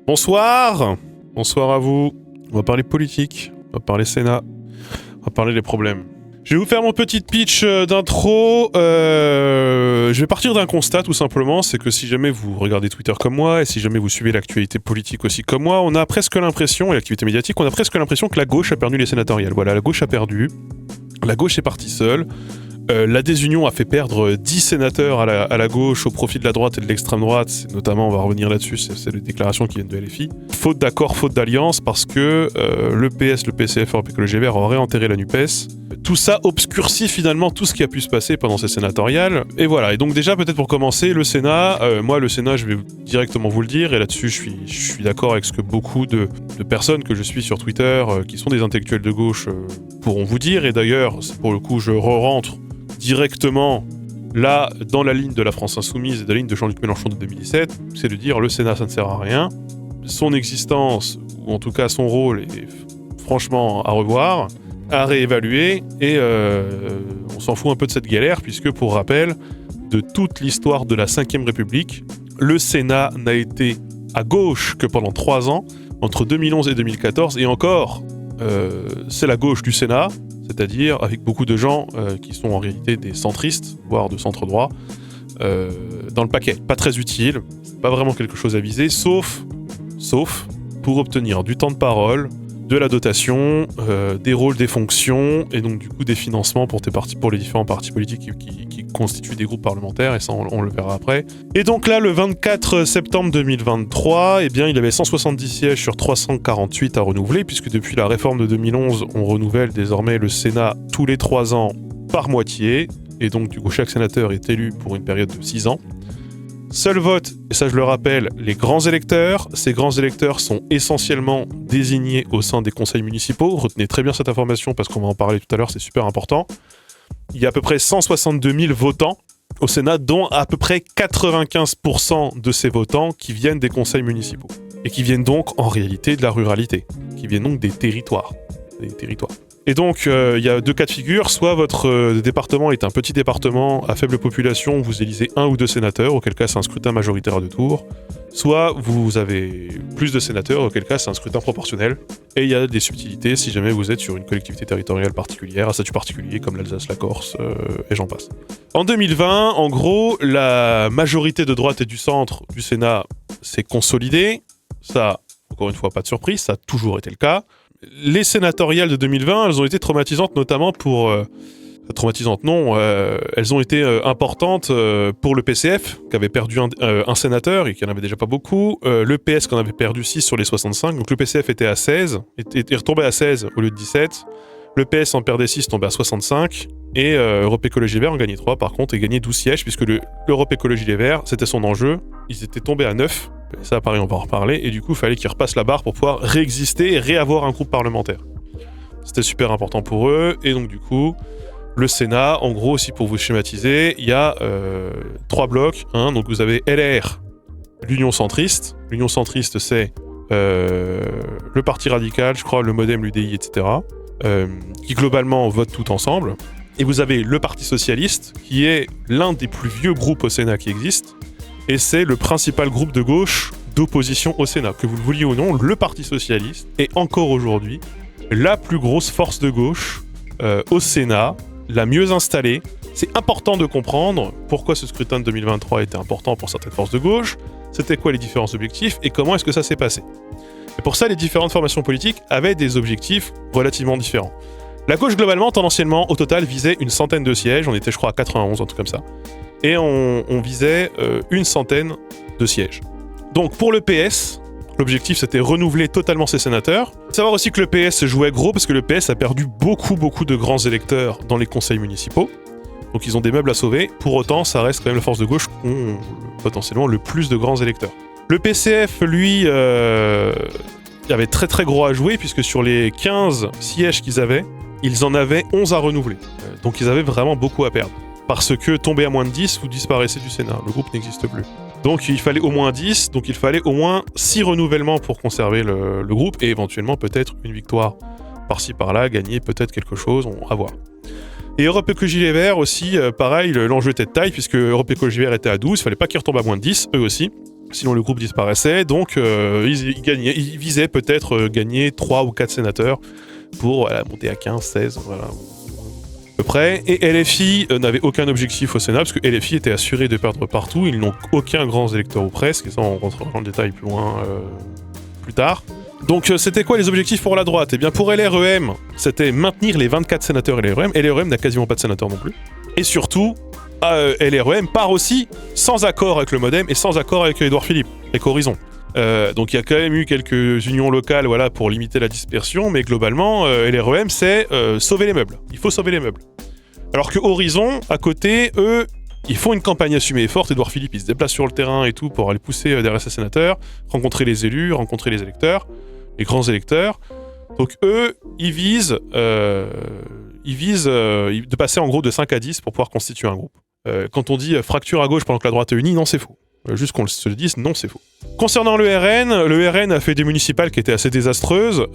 Bonsoir. Bonsoir à vous. On va parler politique, on va parler Sénat, on va parler des problèmes. Je vais vous faire mon petit pitch d'intro. Je vais partir d'un constat tout simplement, c'est que si jamais vous regardez Twitter comme moi, et si jamais vous suivez l'actualité politique aussi comme moi, on a presque l'impression, et l'activité médiatique, on a presque l'impression que la gauche a perdu les sénatoriales. Voilà, la gauche a perdu, la gauche est partie seule. La désunion a fait perdre 10 sénateurs à la gauche au profit de la droite et de l'extrême droite. C'est notamment, on va revenir là-dessus, c'est les déclarations qui viennent de LFI. Faute d'accord, faute d'alliance, parce que le PS, le PCF, Europe Écologie Les Verts auraient enterré la NUPES. Tout ça obscurcit finalement tout ce qui a pu se passer pendant ces sénatoriales. Et voilà, et donc déjà peut-être pour commencer, le Sénat, moi le Sénat je vais directement vous le dire, et là-dessus je suis d'accord avec ce que beaucoup de personnes que je suis sur Twitter, qui sont des intellectuels de gauche, pourront vous dire, et d'ailleurs pour le coup je rentre directement là dans la ligne de la France Insoumise et de la ligne de Jean-Luc Mélenchon de 2017, c'est de dire le Sénat ça ne sert à rien, son existence, ou en tout cas son rôle est franchement à revoir, à réévaluer, et on s'en fout un peu de cette galère, puisque pour rappel, de toute l'histoire de la 5ème République, le Sénat n'a été à gauche que pendant 3 ans, entre 2011 et 2014, et encore, c'est la gauche du Sénat, c'est-à-dire avec beaucoup de gens qui sont en réalité des centristes, voire de centre-droit, dans le paquet. Pas très utile, pas vraiment quelque chose à viser, sauf pour obtenir du temps de parole, de la dotation, des rôles, des fonctions, et donc du coup des financements pour les différents partis politiques qui constituent des groupes parlementaires, et ça on le verra après. Et donc là, le 24 septembre 2023, eh bien, il avait 170 sièges sur 348 à renouveler, puisque depuis la réforme de 2011, on renouvelle désormais le Sénat tous les 3 ans par moitié, et donc du coup chaque sénateur est élu pour une période de 6 ans. Seul vote, et ça je le rappelle, les grands électeurs. Ces grands électeurs sont essentiellement désignés au sein des conseils municipaux. Retenez très bien cette information parce qu'on va en parler tout à l'heure, c'est super important. Il y a à peu près 162 000 votants au Sénat, dont à peu près 95% de ces votants qui viennent des conseils municipaux. Et qui viennent donc en réalité de la ruralité, qui viennent donc des territoires. Et donc, il y a 2 cas de figure. Soit votre département est un petit département à faible population, vous élisez 1 ou 2 sénateurs, auquel cas c'est un scrutin majoritaire à 2 tours. Soit vous avez plus de sénateurs, auquel cas c'est un scrutin proportionnel. Et il y a des subtilités si jamais vous êtes sur une collectivité territoriale particulière, à statut particulier, comme l'Alsace, la Corse, et j'en passe. En 2020, en gros, la majorité de droite et du centre du Sénat s'est consolidée. Ça, encore une fois, pas de surprise, ça a toujours été le cas. Les sénatoriales de 2020, elles ont été traumatisantes, notamment pour... elles ont été importantes pour le PCF, qui avait perdu un sénateur, et qui n'en avait déjà pas beaucoup. Le PS, qui en avait perdu 6 sur les 65. Donc le PCF était à 16, était retombé à 16 au lieu de 17. Le PS en perdait 6, tombait à 65. Et Europe Écologie Les Verts en gagnait 3, par contre, et gagnait 12 sièges, puisque l'Europe Écologie Les Verts, c'était son enjeu. Ils étaient tombés à 9. Ça, pareil, on va en reparler. Et du coup, il fallait qu'ils repassent la barre pour pouvoir réexister et réavoir un groupe parlementaire. C'était super important pour eux. Et donc, du coup, le Sénat, en gros, aussi pour vous schématiser, il y a 3 blocs. Donc, vous avez LR, l'Union centriste. L'Union centriste, c'est le Parti radical, je crois, le Modem, l'UDI, etc. Qui, globalement, votent tout ensemble. Et vous avez le Parti socialiste, qui est l'un des plus vieux groupes au Sénat qui existe. Et c'est le principal groupe de gauche d'opposition au Sénat. Que vous le vouliez ou non, le Parti socialiste est encore aujourd'hui la plus grosse force de gauche au Sénat, la mieux installée. C'est important de comprendre pourquoi ce scrutin de 2023 était important pour certaines forces de gauche, c'était quoi les différents objectifs et comment est-ce que ça s'est passé. Et pour ça, les différentes formations politiques avaient des objectifs relativement différents. La gauche, globalement, tendanciellement, au total, visait une centaine de sièges. On était, je crois, à 91, un truc comme ça. Et on visait une centaine de sièges. Donc pour le PS, l'objectif c'était renouveler totalement ses sénateurs. Savoir aussi que le PS jouait gros parce que le PS a perdu beaucoup de grands électeurs dans les conseils municipaux. Donc ils ont des meubles à sauver. Pour autant, ça reste quand même la force de gauche qui ont potentiellement le plus de grands électeurs. Le PCF, lui, avait très gros à jouer puisque sur les 15 sièges qu'ils avaient, ils en avaient 11 à renouveler. Donc ils avaient vraiment beaucoup à perdre. Parce que tomber à moins de 10, vous disparaissez du Sénat. Le groupe n'existe plus. Donc il fallait au moins 10, donc il fallait au moins 6 renouvellements pour conserver le groupe, et éventuellement peut-être une victoire par-ci par-là, gagner peut-être quelque chose, on va voir. Et Europe Écologie Les Verts aussi, pareil, l'enjeu était de taille, puisque Europe Écologie Les Verts était à 12, il fallait pas qu'ils retombent à moins de 10, eux aussi. sinon le groupe disparaissait. Donc ils visaient peut-être gagner 3 ou 4 sénateurs pour monter à 15, 16, voilà. À peu près. Et LFI n'avait aucun objectif au Sénat, parce que LFI était assuré de perdre partout. Ils n'ont aucun grand électeur ou presque, et ça on rentrera dans le détail plus loin plus tard. Donc c'était quoi les objectifs pour la droite ? Eh bien pour LREM, c'était maintenir les 24 sénateurs LREM. LREM n'a quasiment pas de sénateurs non plus. Et surtout, LREM part aussi sans accord avec le MoDem et sans accord avec Édouard Philippe, avec Horizon. Donc il y a quand même eu quelques unions locales voilà, pour limiter la dispersion, mais globalement, LREM, c'est sauver les meubles. Il faut sauver les meubles. Alors que Horizon, à côté, eux, ils font une campagne assumée et forte. Édouard Philippe, il se déplace sur le terrain et tout pour aller pousser derrière ses sénateurs, rencontrer les élus, rencontrer les électeurs, les grands électeurs. Donc eux, ils visent de passer en gros de 5 à 10 pour pouvoir constituer un groupe. Quand on dit fracture à gauche pendant que la droite est unie, non, c'est faux. Juste qu'on se le dise, non, c'est faux. Concernant le RN a fait des municipales qui étaient assez désastreuses.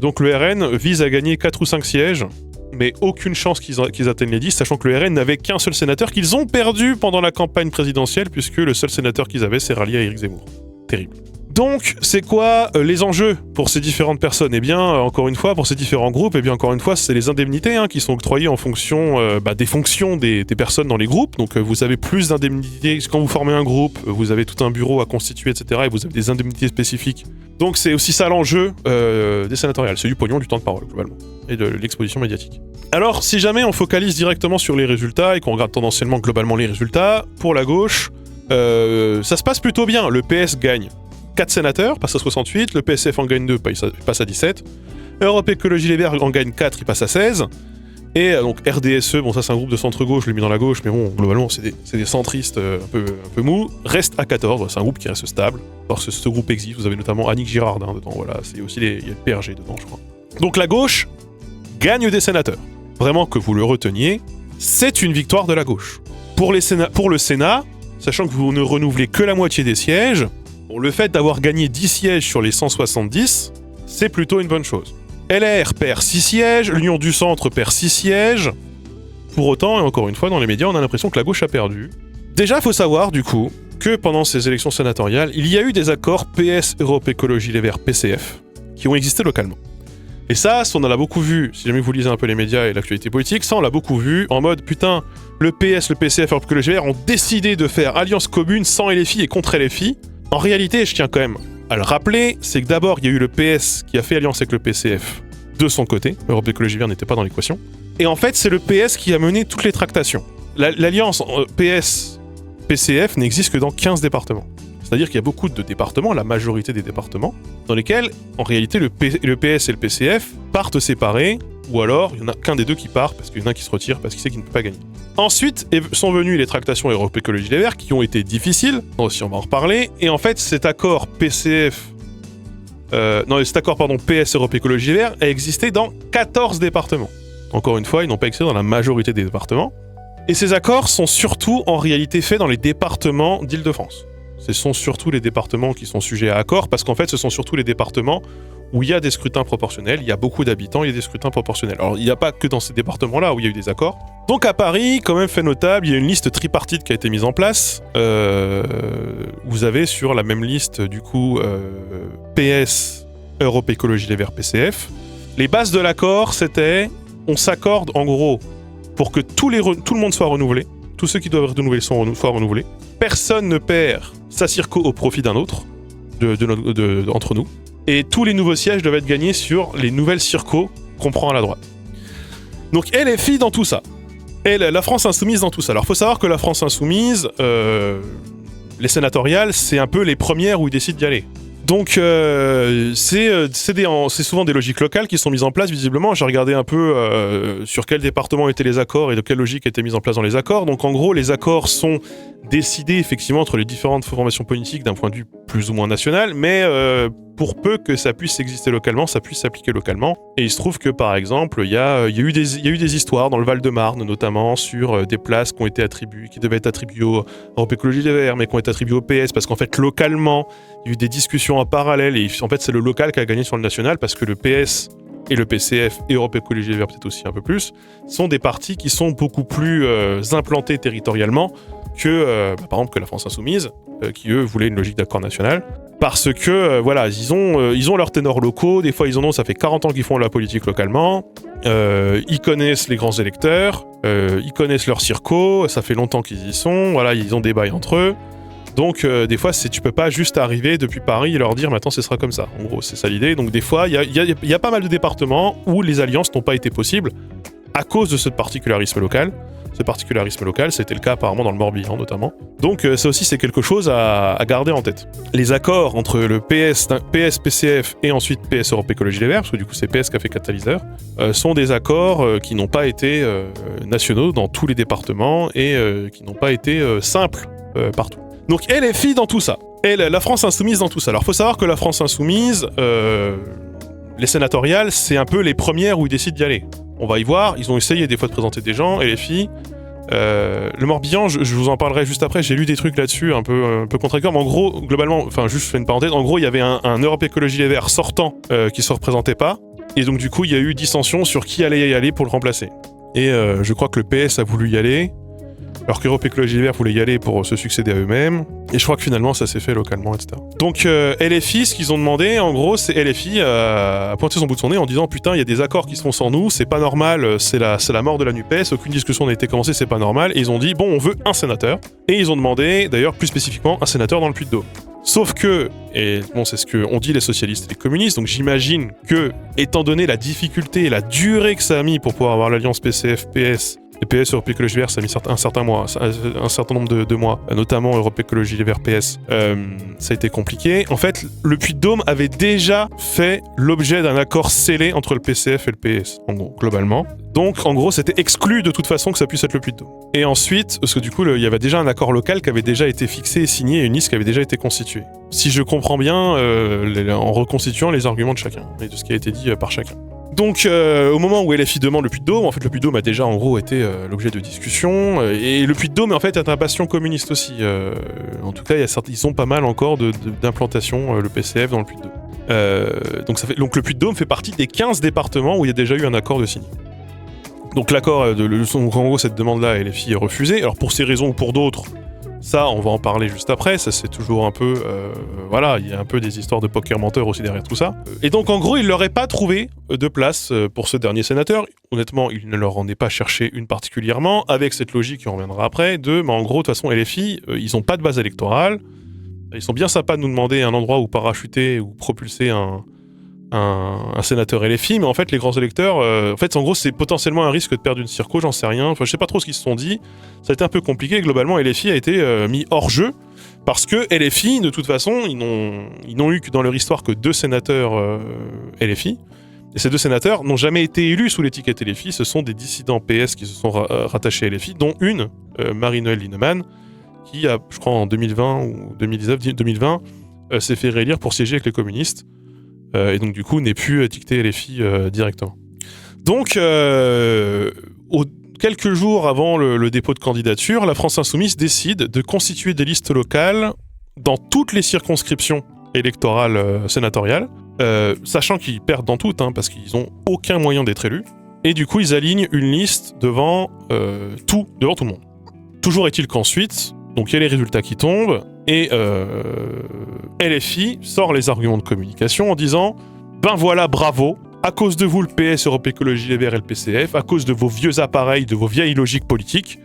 Donc le RN vise à gagner 4 ou 5 sièges, mais aucune chance qu'ils atteignent les 10, sachant que le RN n'avait qu'un seul sénateur qu'ils ont perdu pendant la campagne présidentielle, puisque le seul sénateur qu'ils avaient s'est rallié à Éric Zemmour. Terrible. Donc, c'est quoi les enjeux pour ces différentes personnes ? Eh bien, encore une fois, pour ces différents groupes, eh bien, encore une fois, c'est les indemnités qui sont octroyées en fonction des fonctions des personnes dans les groupes. Donc, vous avez plus d'indemnités. Quand vous formez un groupe, vous avez tout un bureau à constituer, etc. Et vous avez des indemnités spécifiques. Donc, c'est aussi ça l'enjeu des sénatoriales. C'est du pognon, du temps de parole, globalement. Et de l'exposition médiatique. Alors, si jamais on focalise directement sur les résultats et qu'on regarde tendanciellement, globalement, les résultats, pour la gauche, ça se passe plutôt bien. Le PS gagne 4 sénateurs, passe à 68, le PSF en gagne 2, passe à 17, Europe Écologie Les Verts en gagne 4, il passe à 16, et donc RDSE, bon ça c'est un groupe de centre-gauche, je l'ai mis dans la gauche, mais bon, globalement c'est des centristes un peu mous, reste à 14, c'est un groupe qui reste stable, parce que ce groupe existe, vous avez notamment Annick Girardin dedans, voilà, c'est aussi il y a le PRG dedans je crois. Donc la gauche gagne des sénateurs, vraiment que vous le reteniez, c'est une victoire de la gauche. Pour le Sénat, sachant que vous ne renouvelez que la moitié des sièges, le fait d'avoir gagné 10 sièges sur les 170, c'est plutôt une bonne chose. LR perd 6 sièges, l'Union du Centre perd 6 sièges. Pour autant, et encore une fois, dans les médias, on a l'impression que la gauche a perdu. Déjà, il faut savoir, du coup, que pendant ces élections sénatoriales, il y a eu des accords PS, Europe Écologie Les Verts, PCF, qui ont existé localement. Et ça, on en a beaucoup vu, si jamais vous lisez un peu les médias et l'actualité politique, ça on l'a beaucoup vu, en mode, putain, le PS, le PCF, Europe Écologie Les Verts ont décidé de faire alliance commune sans LFI et contre LFI. En réalité, je tiens quand même à le rappeler, c'est que d'abord, il y a eu le PS qui a fait alliance avec le PCF de son côté. Europe Écologie Vert n'était pas dans l'équation. Et en fait, c'est le PS qui a mené toutes les tractations. L'alliance PS-PCF n'existe que dans 15 départements. C'est-à-dire qu'il y a beaucoup de départements, la majorité des départements, dans lesquels, en réalité, le PS et le PCF partent séparés, ou alors, il n'y en a qu'un des deux qui part, parce qu'il y en a un qui se retire, parce qu'il sait qu'il ne peut pas gagner. Ensuite sont venues les tractations Europe Écologie Les Verts, qui ont été difficiles, aussi on va en reparler, et en fait, cet accord PS Europe Écologie Les Verts a existé dans 14 départements. Encore une fois, ils n'ont pas existé dans la majorité des départements. Et ces accords sont surtout, en réalité, faits dans les départements d'Île-de-France. Ce sont surtout les départements qui sont sujets à accord, parce qu'en fait, ce sont surtout les départements où il y a des scrutins proportionnels, il y a beaucoup d'habitants, il y a des scrutins proportionnels. Alors, il n'y a pas que dans ces départements-là où il y a eu des accords. Donc à Paris, quand même fait notable, il y a une liste tripartite qui a été mise en place. Vous avez sur la même liste, du coup, PS, Europe Écologie Les Verts, PCF. Les bases de l'accord, c'était, on s'accorde en gros pour que tout le monde soit renouvelé, tous ceux qui doivent être renouvelés soient renouvelés. Personne ne perd sa circo au profit d'un autre, entre nous. Et tous les nouveaux sièges doivent être gagnés sur les nouvelles circos qu'on prend à la droite. Donc LFI dans tout ça. Et la France Insoumise dans tout ça. Alors il faut savoir que la France Insoumise, les sénatoriales, c'est un peu les premières où ils décident d'y aller. Donc c'est souvent des logiques locales qui sont mises en place visiblement. J'ai regardé un peu sur quel département étaient les accords et de quelle logique étaient mises en place dans les accords. Donc en gros, les accords sont décidés effectivement entre les différentes formations politiques d'un point de vue plus ou moins national, mais pour peu que ça puisse exister localement, ça puisse s'appliquer localement. Et il se trouve que par exemple, il y a eu des histoires dans le Val-de-Marne notamment sur des places qui ont été attribuées, qui devaient être attribuées au Europe Écologie Les Verts, mais qui ont été attribuées au PS parce qu'en fait localement, il y a eu des discussions en parallèle et en fait c'est le local qui a gagné sur le national parce que le PS et le PCF et Europe Écologie Les Verts peut-être aussi un peu plus, sont des partis qui sont beaucoup plus implantés territorialement que, par exemple, que la France Insoumise, qui eux voulaient une logique d'accord national, parce que, voilà, ils ont leurs ténors locaux, des fois ils en ont, ça fait 40 ans qu'ils font de la politique localement, ils connaissent les grands électeurs, ils connaissent leurs circos, ça fait longtemps qu'ils y sont, voilà, ils ont des bails entre eux. Donc des fois tu peux pas juste arriver depuis Paris et leur dire maintenant ce sera comme ça. En gros c'est ça l'idée. Donc des fois il y a pas mal de départements où les alliances n'ont pas été possibles à cause de ce particularisme local. Ce particularisme local, c'était le cas apparemment dans le Morbihan notamment. Donc ça aussi c'est quelque chose à garder en tête. Les accords entre le PS, PCF et ensuite PS Europe Écologie Les Verts, parce que du coup c'est PS qui a fait catalyseur, sont des accords qui n'ont pas été nationaux dans tous les départements et qui n'ont pas été simples partout. Donc LFI dans tout ça, et la France Insoumise dans tout ça. Alors faut savoir que la France Insoumise, les sénatoriales, c'est un peu les premières où ils décident d'y aller. On va y voir, ils ont essayé des fois de présenter des gens, LFI. Le Morbihan, je vous en parlerai juste après, j'ai lu des trucs là-dessus un peu contradictoires, mais en gros, globalement, enfin juste je fais une parenthèse, en gros il y avait un Europe Écologie Les Verts sortant qui se représentait pas, et donc du coup il y a eu dissension sur qui allait y aller pour le remplacer. Et je crois que le PS a voulu y aller, alors qu'Europe Écologie Les Verts voulait y aller pour se succéder à eux-mêmes, et je crois que finalement ça s'est fait localement, etc. Donc LFI, ce qu'ils ont demandé, en gros, c'est LFI a pointé son bout de son nez en disant putain, il y a des accords qui se font sans nous, c'est pas normal, c'est la mort de la NUPES, aucune discussion n'a été commencée, c'est pas normal, et ils ont dit bon, on veut un sénateur, et ils ont demandé, d'ailleurs plus spécifiquement, un sénateur dans le Puy-de-Dôme. Sauf que, et bon, c'est ce qu'ont dit les socialistes et les communistes, donc j'imagine que, étant donné la difficulté et la durée que ça a mis pour pouvoir avoir l'alliance PCF-PS, et PS Europe Écologie Les Verts, ça a mis un certain nombre de mois, notamment Europe Écologie Les Verts PS, ça a été compliqué. En fait, le Puy-de-Dôme avait déjà fait l'objet d'un accord scellé entre le PCF et le PS, en gros, globalement. Donc, en gros, c'était exclu de toute façon que ça puisse être le Puy-de-Dôme. Et ensuite, parce que du coup, il y avait déjà un accord local qui avait déjà été fixé et signé, et une liste qui avait déjà été constituée. Si je comprends bien, en reconstituant les arguments de chacun, et de ce qui a été dit par chacun. Donc au moment où LFI demande le Puy-de-Dôme, en fait le Puy-de-Dôme a déjà en gros été l'objet de discussions, et le Puy-de-Dôme en fait est un bastion communiste aussi. En tout cas, ils ont pas mal encore d'implantation, le PCF dans le Puy-de-Dôme. Donc le Puy-de-Dôme fait partie des 15 départements où il y a déjà eu un accord de signé. Donc l'accord, en gros cette demande-là, LFI est refusée. Alors pour ces raisons ou pour d'autres, ça, on va en parler juste après, ça c'est toujours un peu... voilà, il y a un peu des histoires de poker menteur aussi derrière tout ça. Et donc en gros, il leur est pas trouvé de place pour ce dernier sénateur. Honnêtement, il ne leur en est pas cherché une particulièrement, avec cette logique qui en reviendra après, mais en gros, de toute façon, LFI, ils ont pas de base électorale, ils sont bien sympas de nous demander un endroit où parachuter ou propulser un sénateur LFI, mais en fait les grands électeurs, en gros c'est potentiellement un risque de perdre une circo, j'en sais rien, enfin je sais pas trop ce qu'ils se sont dit, ça a été un peu compliqué, globalement LFI a été mis hors jeu, parce que LFI de toute façon, ils n'ont eu que dans leur histoire que 2 sénateurs LFI, et ces 2 sénateurs n'ont jamais été élus sous l'étiquette LFI, ce sont des dissidents PS qui se sont rattachés à LFI, dont une, Marie-Noëlle Lienemann, qui a, je crois en 2020 ou 2020, s'est fait réélire pour siéger avec les communistes, et donc du coup n'est plus étiqueté LFI directement. Donc quelques jours avant le dépôt de candidature, la France Insoumise décide de constituer des listes locales dans toutes les circonscriptions électorales sénatoriales, sachant qu'ils perdent dans toutes, parce qu'ils n'ont aucun moyen d'être élus, et du coup ils alignent une liste devant tout le monde. Toujours est-il qu'ensuite, donc il y a les résultats qui tombent, et LFI sort les arguments de communication en disant « Ben voilà, bravo, à cause de vous le PS, Europe Écologie Les Verts et le PCF, à cause de vos vieux appareils, de vos vieilles logiques politiques,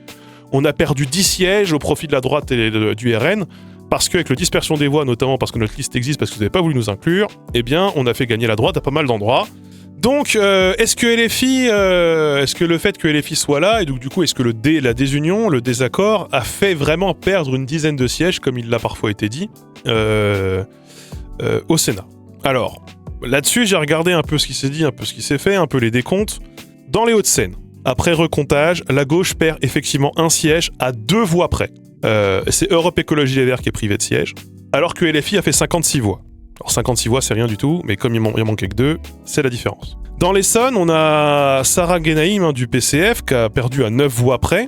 on a perdu 10 sièges au profit de la droite et du RN, parce qu'avec la dispersion des voix, notamment parce que notre liste existe, parce que vous n'avez pas voulu nous inclure, eh bien on a fait gagner la droite à pas mal d'endroits. Donc, est-ce que le fait que LFI soit là, et donc du coup, est-ce que la désunion, le désaccord, a fait vraiment perdre une dizaine de sièges, comme il l'a parfois été dit, au Sénat? Alors, là-dessus, j'ai regardé un peu ce qui s'est dit, un peu ce qui s'est fait, un peu les décomptes. Dans les Hauts-de-Seine, après recomptage, la gauche perd effectivement un siège à 2 voix près. C'est Europe Écologie Les Verts qui est privé de siège, alors que LFI a fait 56 voix. Alors 56 voix, c'est rien du tout, mais comme il manquait que 2, c'est la différence. Dans l'Essonne, on a Sarah Genaïm du PCF qui a perdu à 9 voix près.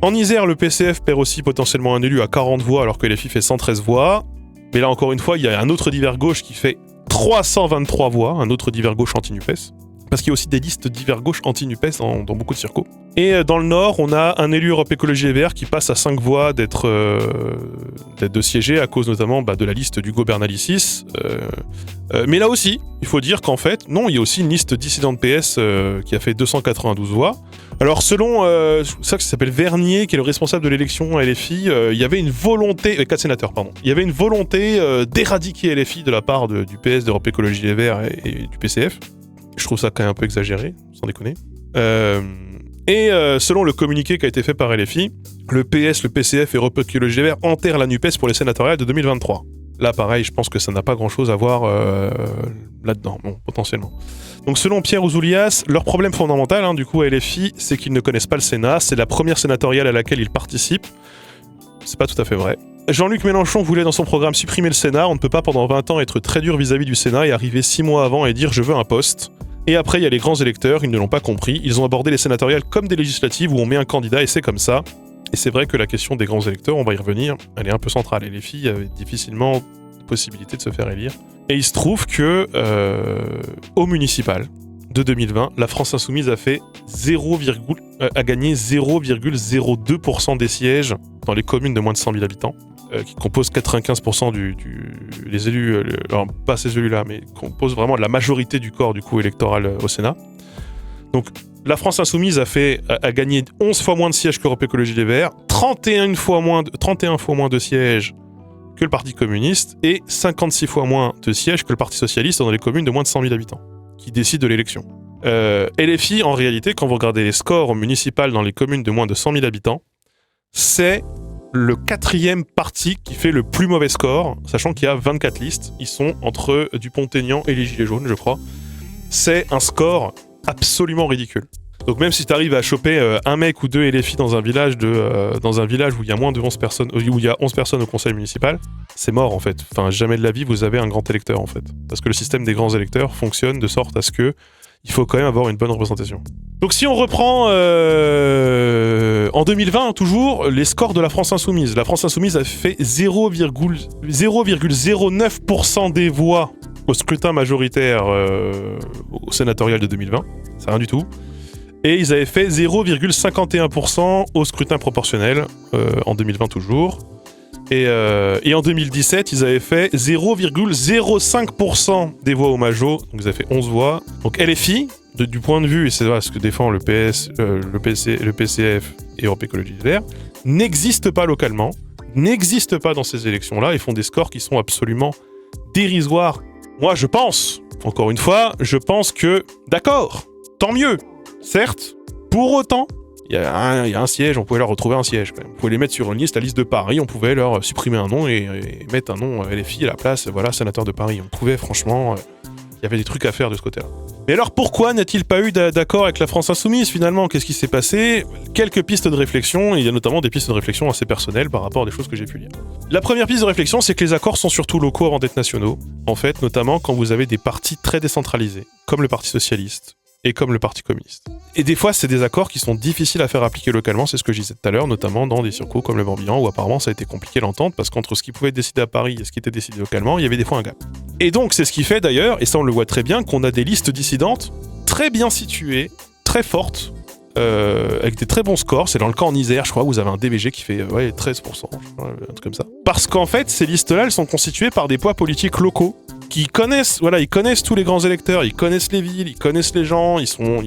En Isère, le PCF perd aussi potentiellement un élu à 40 voix alors que LFI fait 113 voix. Mais là encore une fois, il y a un autre divers gauche qui fait 323 voix, un autre divers gauche anti-NUPES. parce qu'il y a aussi des listes divers gauche anti-NUPES dans beaucoup de circos. Et dans le Nord, on a un élu Europe Écologie Les Verts qui passe à 5 voix de siéger à cause notamment de la liste d'Hugo Bernalicis. Mais là aussi, il faut dire qu'en fait, non, il y a aussi une liste dissidente PS qui a fait 292 voix. Alors selon ça qui s'appelle Vernier, qui est le responsable de l'élection à LFI, il y avait une volonté, 4 sénateurs pardon, il y avait une volonté d'éradiquer LFI de la part du PS, d'Europe Écologie Les Verts et du PCF. Je trouve ça quand même un peu exagéré, sans déconner. Selon le communiqué qui a été fait par LFI, le PS, le PCF et Europe Écologie Les Verts enterrent la NUPES pour les sénatoriales de 2023. Là, pareil, je pense que ça n'a pas grand-chose à voir là-dedans, bon, potentiellement. Donc, selon Pierre Ouzoulias, leur problème fondamental, du coup, à LFI, c'est qu'ils ne connaissent pas le Sénat. C'est la première sénatoriale à laquelle ils participent. C'est pas tout à fait vrai. Jean-Luc Mélenchon voulait dans son programme supprimer le Sénat. On ne peut pas pendant 20 ans être très dur vis-à-vis du Sénat et arriver 6 mois avant et dire « je veux un poste ». Et après, il y a les grands électeurs, ils ne l'ont pas compris. Ils ont abordé les sénatoriales comme des législatives où on met un candidat et c'est comme ça. Et c'est vrai que la question des grands électeurs, on va y revenir, elle est un peu centrale. Et les filles avaient difficilement possibilité de se faire élire. Et il se trouve que au municipal de 2020, la France Insoumise a fait a gagné 0,02% des sièges dans les communes de moins de 100 000 habitants, qui composent 95% des élus, alors pas ces élus-là, mais composent vraiment la majorité du corps du coup électoral au Sénat. Donc la France Insoumise a gagné 11 fois moins de sièges que l'Europe Écologie Les Verts, 31 fois moins de sièges que le Parti communiste et 56 fois moins de sièges que le Parti socialiste dans les communes de moins de 100 000 habitants, qui décident de l'élection. LFI, en réalité, quand vous regardez les scores municipaux dans les communes de moins de 100 000 habitants, c'est le 4e parti qui fait le plus mauvais score, sachant qu'il y a 24 listes. Ils sont entre Dupont-Aignan et les Gilets jaunes, je crois. C'est un score absolument ridicule. Donc même si tu arrives à choper un mec ou deux LFI dans un village où il y a moins de 11 personnes, où il y a 11 personnes au conseil municipal, c'est mort en fait. Enfin, jamais de la vie vous avez un grand électeur en fait. Parce que le système des grands électeurs fonctionne de sorte à ce que il faut quand même avoir une bonne représentation. Donc si on reprend en 2020 toujours les scores de la France Insoumise. La France Insoumise a fait 0,09% des voix au scrutin majoritaire au sénatorial de 2020. C'est rien du tout. Et ils avaient fait 0,51% au scrutin proportionnel en 2020 toujours. Et en 2017, ils avaient fait 0,05% des voix au majo, donc ils avaient fait 11 voix. Donc LFI, du point de vue, et c'est ce que défend le PS, le PCF et Europe Écologie Les Verts, n'existe pas localement, n'existe pas dans ces élections-là, ils font des scores qui sont absolument dérisoires. Moi, je pense, encore une fois, je pense que, d'accord, tant mieux, certes, pour autant, il y a un siège, on pouvait leur retrouver un siège. Quand même. On pouvait les mettre sur une liste, la liste de Paris, on pouvait leur supprimer un nom et mettre un nom LFI à la place, voilà, sénateur de Paris. On pouvait, franchement, il y avait des trucs à faire de ce côté-là. Mais alors pourquoi n'a-t-il pas eu d'accord avec la France Insoumise finalement ? Qu'est-ce qui s'est passé ? Quelques pistes de réflexion, et il y a notamment des pistes de réflexion assez personnelles par rapport à des choses que j'ai pu lire. La première piste de réflexion, c'est que les accords sont surtout locaux avant d'être nationaux. En fait, notamment quand vous avez des partis très décentralisés, comme le Parti Socialiste, et comme le Parti communiste. Et des fois, c'est des accords qui sont difficiles à faire appliquer localement, c'est ce que je disais tout à l'heure, notamment dans des circos comme le Morbihan, où apparemment ça a été compliqué l'entente, parce qu'entre ce qui pouvait être décidé à Paris et ce qui était décidé localement, il y avait des fois un gap. Et donc, c'est ce qui fait d'ailleurs, et ça on le voit très bien, qu'on a des listes dissidentes très bien situées, très fortes, avec des très bons scores. C'est dans le camp en Isère, je crois, où vous avez un DVG qui fait 13%, un truc comme ça. Parce qu'en fait, ces listes-là, elles sont constituées par des poids politiques locaux, qui connaissent, ils connaissent tous les grands électeurs, ils connaissent les villes, ils connaissent les gens, ils sont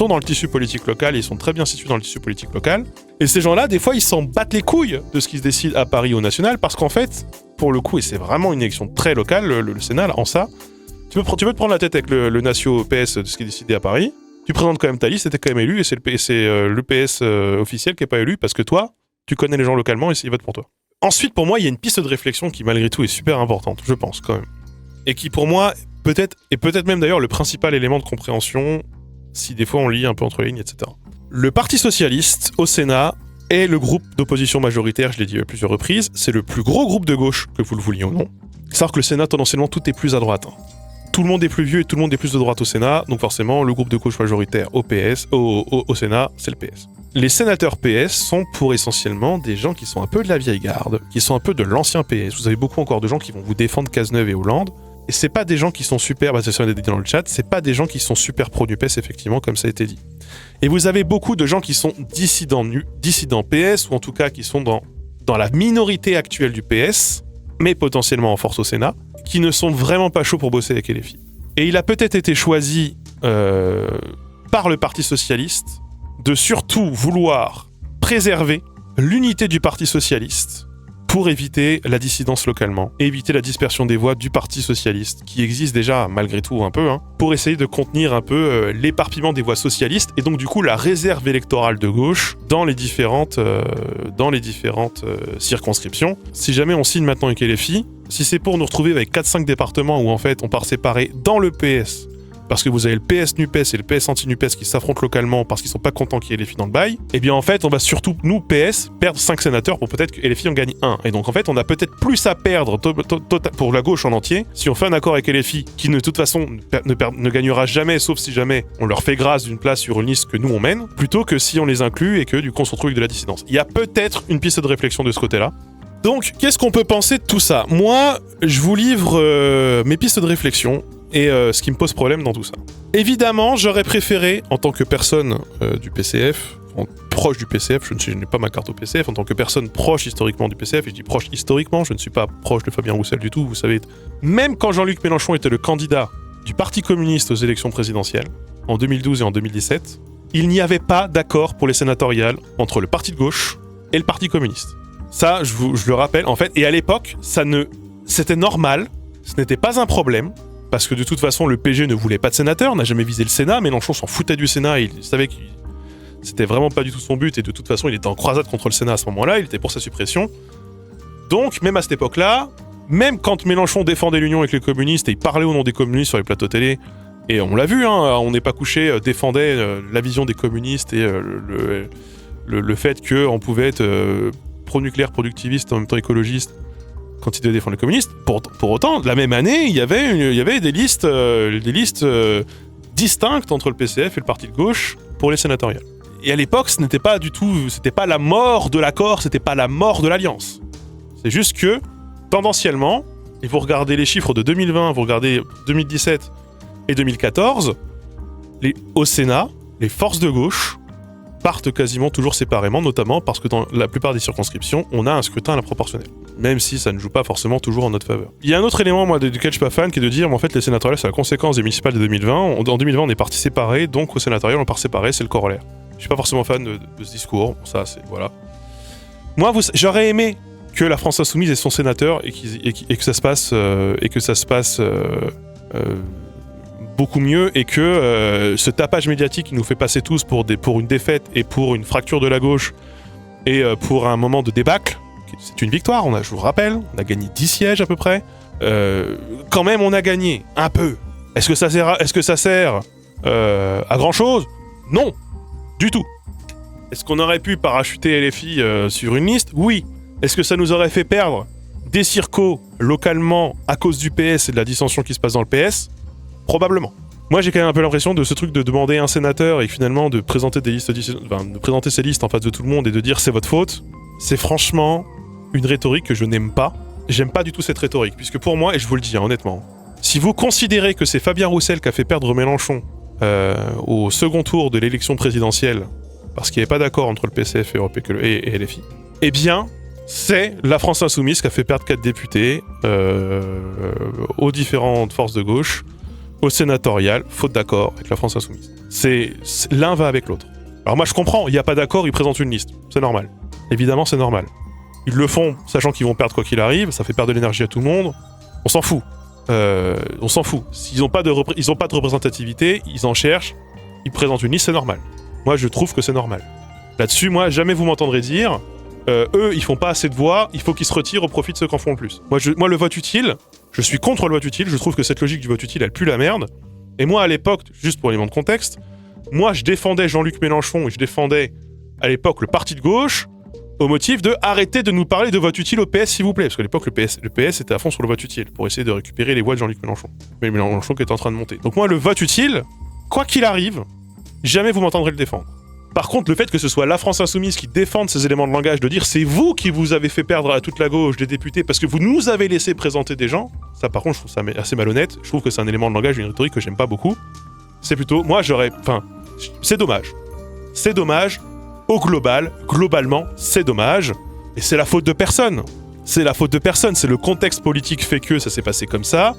dans le tissu politique local, ils sont très bien situés dans le tissu politique local. Et ces gens-là, des fois, ils s'en battent les couilles de ce qui se décide à Paris ou au national, parce qu'en fait, pour le coup, et c'est vraiment une élection très locale, le Sénat, là, en ça, tu peux te prendre la tête avec le Natio PS de ce qui est décidé à Paris, tu présentes quand même ta liste, et t'es quand même élu, et c'est le PS officiel qui est pas élu, parce que toi, tu connais les gens localement, et ils votent pour toi. Ensuite, pour moi, il y a une piste de réflexion qui, malgré tout, est super importante, je pense, quand même. Et qui, pour moi, peut-être même d'ailleurs le principal élément de compréhension, si des fois on lit un peu entre les lignes, etc. Le Parti Socialiste, au Sénat, est le groupe d'opposition majoritaire, je l'ai dit à plusieurs reprises, c'est le plus gros groupe de gauche, que vous le vouliez ou non. C'est-à-dire que le Sénat, tendanciellement, tout est plus à droite. Tout le monde est plus vieux et tout le monde est plus de droite au Sénat, donc forcément, le groupe de gauche majoritaire au Sénat, c'est le PS. Les sénateurs PS sont pour essentiellement des gens qui sont un peu de la vieille garde, qui sont un peu de l'ancien PS. Vous avez beaucoup encore de gens qui vont vous défendre Cazeneuve et Hollande, Et c'est pas des gens qui sont super, c'est ça dit dans le chat, c'est pas des gens qui sont super pro-NUPES, effectivement, comme ça a été dit. Et vous avez beaucoup de gens qui sont dissidents PS, ou en tout cas qui sont dans la minorité actuelle du PS, mais potentiellement en force au Sénat, qui ne sont vraiment pas chauds pour bosser avec LFI. Et il a peut-être été choisi par le Parti Socialiste de surtout vouloir préserver l'unité du Parti Socialiste pour éviter la dissidence localement, et éviter la dispersion des voix du Parti Socialiste, qui existe déjà malgré tout un peu, pour essayer de contenir un peu l'éparpillement des voix socialistes, et donc du coup la réserve électorale de gauche dans les différentes circonscriptions. Si jamais on signe maintenant avec LFI, si c'est pour nous retrouver avec 4-5 départements où en fait on part séparer dans le PS, parce que vous avez le PS NUPES et le PS anti-NUPES qui s'affrontent localement parce qu'ils sont pas contents qu'il y ait LFI dans le bail, et bien en fait on va surtout, nous PS, perdre 5 sénateurs pour peut-être que LFI en gagne 1. Et donc en fait on a peut-être plus à perdre pour la gauche en entier si on fait un accord avec LFI qui de toute façon ne gagnera jamais, sauf si jamais on leur fait grâce d'une place sur une liste que nous on mène, plutôt que si on les inclut et que du coup on se retrouve avec de la dissidence. Il y a peut-être une piste de réflexion de ce côté-là. Donc qu'est-ce qu'on peut penser de tout ça ? Moi je vous livre mes pistes de réflexion et ce qui me pose problème dans tout ça. Évidemment, j'aurais préféré, en tant que personne du PCF, proche du PCF, je n'ai pas ma carte au PCF, en tant que personne proche historiquement du PCF, et je dis proche historiquement, je ne suis pas proche de Fabien Roussel du tout, vous savez, même quand Jean-Luc Mélenchon était le candidat du Parti communiste aux élections présidentielles, en 2012 et en 2017, il n'y avait pas d'accord pour les sénatoriales entre le Parti de gauche et le Parti communiste. Ça, je le rappelle, en fait, et à l'époque, c'était normal, ce n'était pas un problème, parce que de toute façon, le PG ne voulait pas de sénateur, n'a jamais visé le Sénat, Mélenchon s'en foutait du Sénat, il savait que c'était vraiment pas du tout son but, et de toute façon, il était en croisade contre le Sénat à ce moment-là, il était pour sa suppression. Donc, même à cette époque-là, même quand Mélenchon défendait l'union avec les communistes, et il parlait au nom des communistes sur les plateaux télé, et on l'a vu, On n'est pas couché, défendait la vision des communistes, et le fait qu'on pouvait être pro-nucléaire, productiviste, en même temps écologiste, quand il devait défendre les communistes. Pour autant, la même année, il y avait des listes distinctes entre le PCF et le Parti de gauche pour les sénatoriales. Et à l'époque, c'était pas la mort de l'accord, c'était pas la mort de l'alliance. C'est juste que, tendanciellement, et vous regardez les chiffres de 2020, vous regardez 2017 et 2014, au Sénat, les forces de gauche partent quasiment toujours séparément, notamment parce que dans la plupart des circonscriptions, on a un scrutin à la proportionnelle. Même si ça ne joue pas forcément toujours en notre faveur. Il y a un autre élément, moi, duquel je suis pas fan, qui est de dire, mais en fait, les sénatoriales, c'est la conséquence des municipales de 2020. En 2020, on est parti séparés, donc au sénatorial, on part séparé, c'est le corollaire. Je suis pas forcément fan de ce discours, ça, c'est... voilà. Moi, j'aurais aimé que la France Insoumise ait son sénateur et que ça se passe... beaucoup mieux, et que ce tapage médiatique qui nous fait passer tous pour une défaite et pour une fracture de la gauche et pour un moment de débâcle, c'est une victoire, je vous rappelle, on a gagné 10 sièges à peu près, quand même on a gagné un peu. Est-ce que ça sert à grand chose ? Non, du tout. Est-ce qu'on aurait pu parachuter LFI sur une liste ? Oui. Est-ce que ça nous aurait fait perdre des circos localement à cause du PS et de la dissension qui se passe dans le PS ? Probablement. Moi, j'ai quand même un peu l'impression de ce truc de demander un sénateur et finalement de présenter de présenter ses listes en face de tout le monde et de dire c'est votre faute. C'est franchement une rhétorique que je n'aime pas. J'aime pas du tout cette rhétorique, puisque pour moi, et je vous le dis honnêtement, si vous considérez que c'est Fabien Roussel qui a fait perdre Mélenchon au second tour de l'élection présidentielle parce qu'il n'y avait pas d'accord entre le PCF et LFI, eh bien, c'est la France Insoumise qui a fait perdre 4 députés aux différentes forces de gauche, au sénatorial, faute d'accord avec la France Insoumise. L'un va avec l'autre. Alors moi je comprends, il n'y a pas d'accord, ils présentent une liste. C'est normal. Évidemment c'est normal. Ils le font, sachant qu'ils vont perdre quoi qu'il arrive, ça fait perdre de l'énergie à tout le monde. On s'en fout. On s'en fout. S'ils n'ont pas de représentativité, ils en cherchent, ils présentent une liste, c'est normal. Moi je trouve que c'est normal. Là-dessus, moi jamais vous m'entendrez dire eux ils font pas assez de voix, il faut qu'ils se retirent au profit de ceux qui en font le plus. Moi le vote utile, je suis contre le vote utile, je trouve que cette logique du vote utile elle pue la merde. Et moi à l'époque, juste pour élément de contexte, moi je défendais Jean-Luc Mélenchon et je défendais à l'époque le parti de gauche au motif de arrêter de nous parler de vote utile au PS s'il vous plaît, parce qu'à l'époque le PS était à fond sur le vote utile pour essayer de récupérer les voix de Jean-Luc Mélenchon. Mais Mélenchon qui est en train de monter. Donc moi le vote utile, quoi qu'il arrive, jamais vous m'entendrez le défendre. Par contre, le fait que ce soit la France Insoumise qui défende ces éléments de langage, de dire c'est vous qui vous avez fait perdre à toute la gauche des députés parce que vous nous avez laissé présenter des gens, ça par contre je trouve ça assez malhonnête, je trouve que c'est un élément de langage, une rhétorique que j'aime pas beaucoup. C'est plutôt, moi j'aurais, enfin, c'est dommage. C'est dommage, au global, globalement, c'est dommage, et c'est la faute de personne. C'est la faute de personne, c'est le contexte politique fait que ça s'est passé comme ça,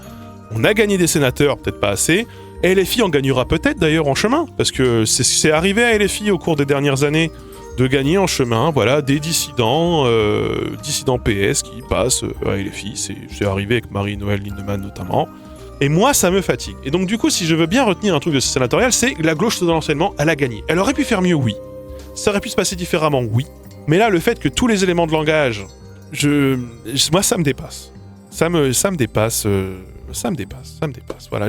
on a gagné des sénateurs, peut-être pas assez, et LFI en gagnera peut-être d'ailleurs en chemin, parce que c'est arrivé à LFI au cours des dernières années de gagner en chemin, voilà, des dissidents PS qui passent à LFI, c'est arrivé avec Marie-Noëlle Lindemann notamment, et moi ça me fatigue. Et donc du coup, si je veux bien retenir un truc de ce sénatorial, c'est que la gauche dans l'enseignement, elle a gagné. Elle aurait pu faire mieux, oui. Ça aurait pu se passer différemment, oui. Mais là, le fait que tous les éléments de langage, moi ça me dépasse. Ça me dépasse. Voilà,